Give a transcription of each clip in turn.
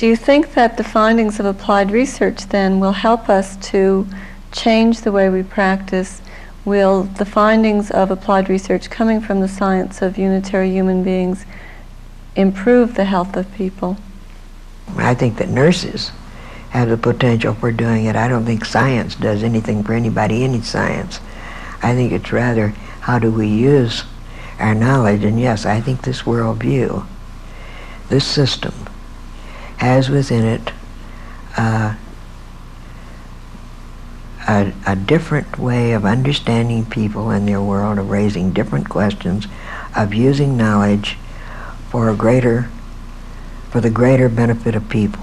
Do you think that the findings of applied research then will help us to change the way we practice? Will the findings of applied research coming from the science of unitary human beings improve the health of people? I think that nurses have the potential for doing it. I don't think science does anything for anybody, any science. I think it's rather how do we use our knowledge. And yes, I think this worldview, this system, has within it a different way of understanding people and their world, of raising different questions, of using knowledge for the greater benefit of people.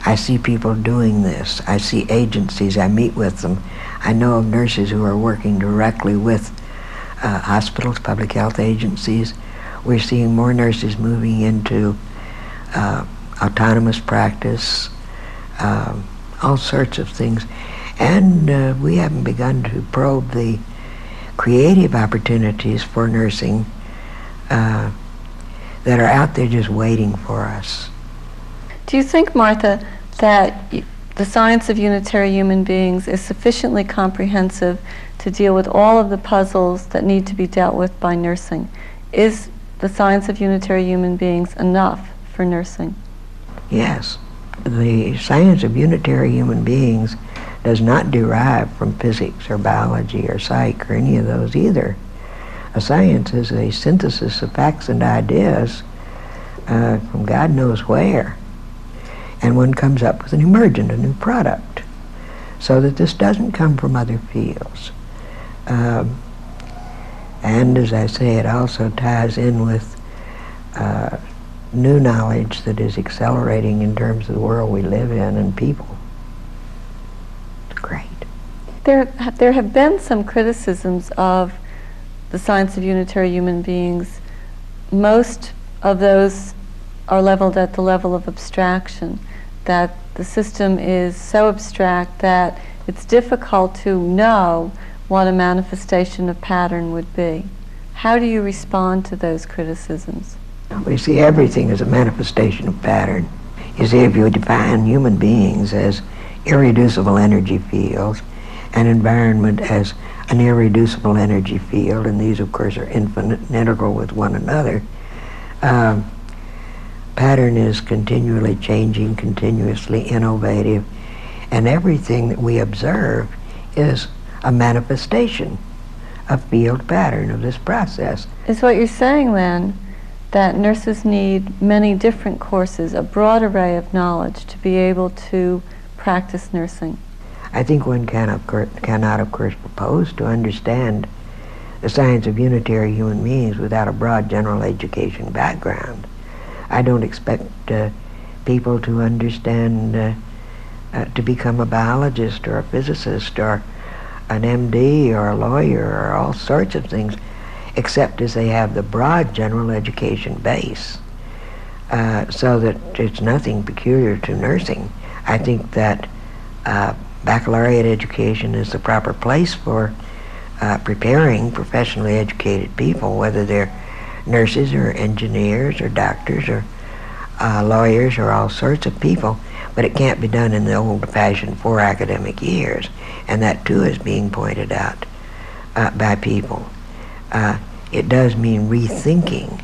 I see people doing this. I see agencies. I meet with them. I know of nurses who are working directly with hospitals, public health agencies. We're seeing more nurses moving into autonomous practice, all sorts of things. And we haven't begun to probe the creative opportunities for nursing that are out there just waiting for us. Do you think, Martha, that the science of unitary human beings is sufficiently comprehensive to deal with all of the puzzles that need to be dealt with by nursing? Is the science of unitary human beings enough for nursing? Yes. The science of unitary human beings does not derive from physics or biology or psych or any of those either. A science is a synthesis of facts and ideas from God knows where. And one comes up with an emergent, a new product, so that this doesn't come from other fields. And as I say, it also ties in with new knowledge that is accelerating in terms of the world we live in and people. It's great. There have been some criticisms of the science of unitary human beings. Most of those are leveled at the level of abstraction, that the system is so abstract that it's difficult to know what a manifestation of pattern would be. How do you respond to those criticisms? We see everything as a manifestation of pattern. You see, if you define human beings as irreducible energy fields, and environment as an irreducible energy field, and these of course are infinite and integral with one another, pattern is continually changing, continuously innovative, and everything that we observe is a manifestation of field pattern of this process. Is what you're saying then that nurses need many different courses, a broad array of knowledge to be able to practice nursing? I think one cannot, of course, propose to understand the science of unitary human beings without a broad general education background. I don't expect people to understand, to become a biologist or a physicist or an MD or a lawyer or all sorts of things, except as they have the broad general education base, so that it's nothing peculiar to nursing. I think that baccalaureate education is the proper place for preparing professionally educated people, whether they're nurses or engineers or doctors or lawyers or all sorts of people, but it can't be done in the old-fashioned 4 academic years, and that too is being pointed out by people. It does mean rethinking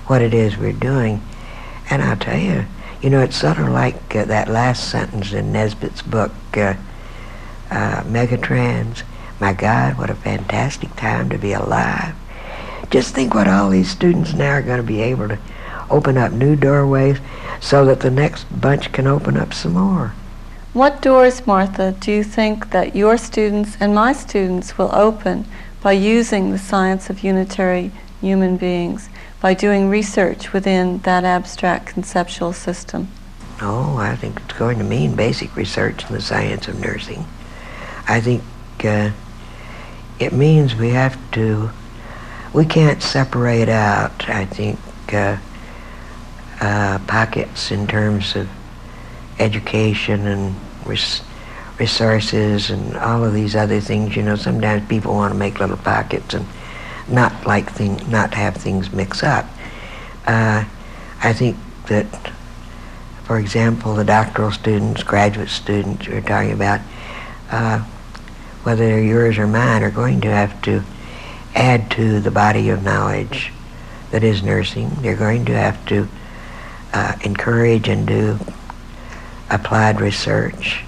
what it is we're doing, and I'll tell you, it's sort of like that last sentence in Nesbitt's book, Megatrends. My God, what a fantastic time to be alive. Just think what all these students now are going to be able to open up new doorways so that the next bunch can open up some more. What doors, Martha, do you think that your students and my students will open by using the science of unitary human beings, by doing research within that abstract conceptual system? Oh, I think it's going to mean basic research in the science of nursing. I think it means we can't separate out, I think, pockets in terms of education and resources and all of these other things. Sometimes people want to make little pockets and not have things mix up. I think that For example, the doctoral students, graduate students we're talking about, whether they're yours or mine, are going to have to add to the body of knowledge that is nursing. They're going to have to encourage and do applied research.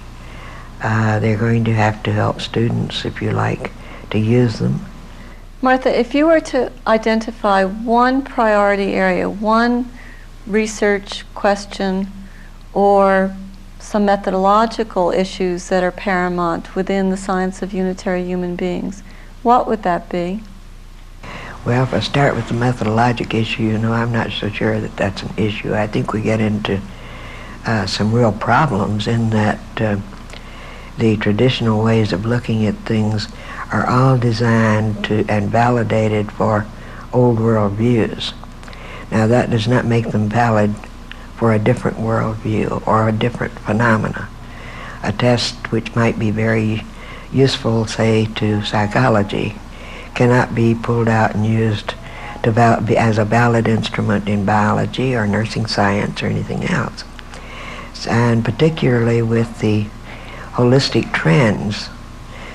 They're going to have to help students, if you like, to use them. Martha, if you were to identify one priority area, one research question, or some methodological issues that are paramount within the science of unitary human beings, what would that be? Well, if I start with the methodologic issue, I'm not so sure that that's an issue. I think we get into some real problems in that the traditional ways of looking at things are all designed to and validated for old world views. Now, that does not make them valid for a different worldview or a different phenomena. A test which might be very useful, say, to psychology cannot be pulled out and used as a valid instrument in biology or nursing science or anything else. And particularly with the holistic trends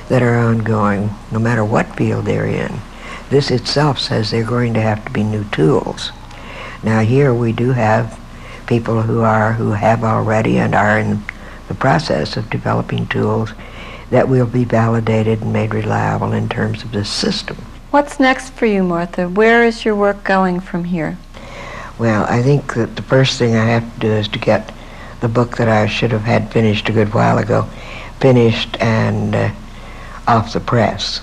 that are ongoing, no matter what field they're in, this itself says they're going to have to be new tools. Now here we do have people who have already and are in the process of developing tools that will be validated and made reliable in terms of this system. What's next for you, Martha? Where is your work going from here? Well, I think that the first thing I have to do is to get the book that I should have had finished a good while ago, finished and off the press.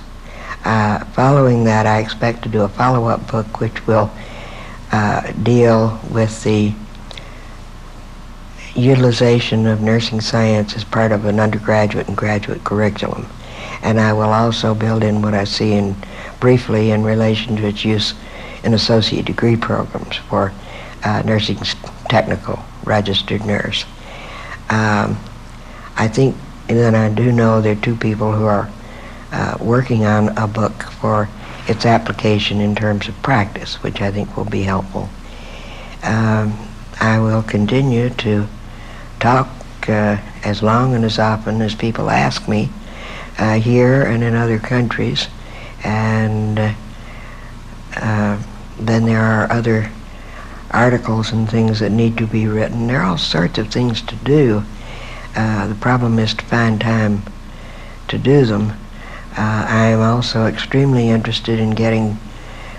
Following that, I expect to do a follow-up book which will deal with the utilization of nursing science as part of an undergraduate and graduate curriculum. And I will also build in what I see briefly in relation to its use in associate degree programs for nursing technical registered nurse. I think that I do know there are two people who are working on a book for its application in terms of practice, which I think will be helpful. I will continue to talk as long and as often as people ask me here and in other countries, and then there are other articles and things that need to be written. There are all sorts of things to do. The problem is to find time to do them. I am also extremely interested in getting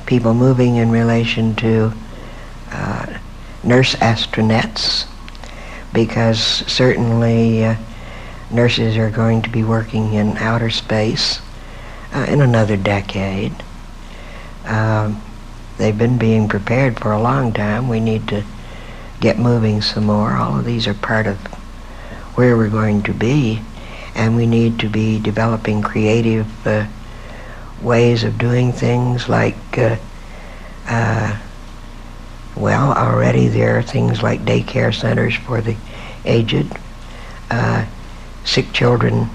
people moving in relation to nurse astronauts, because certainly nurses are going to be working in outer space in another decade. They've been being prepared for a long time. We need to get moving some more. All of these are part of where we're going to be, and we need to be developing creative ways of doing things like, well, already there are things like daycare centers for the aged, sick children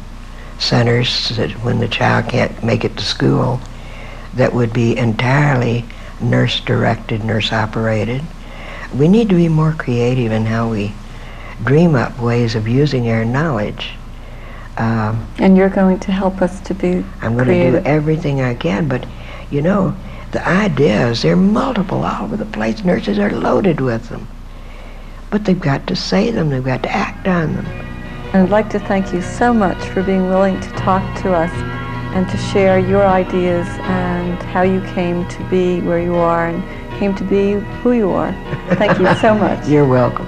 centers that when the child can't make it to school, that would be entirely nurse-directed, nurse-operated. We need to be more creative in how we dream up ways of using our knowledge. And you're going to help us to be I'm going to do everything I can, but the ideas, they're multiple all over the place. Nurses are loaded with them. But they've got to say them, they've got to act on them. And I'd like to thank you so much for being willing to talk to us and to share your ideas and how you came to be where you are and came to be who you are. Thank you so much. You're welcome.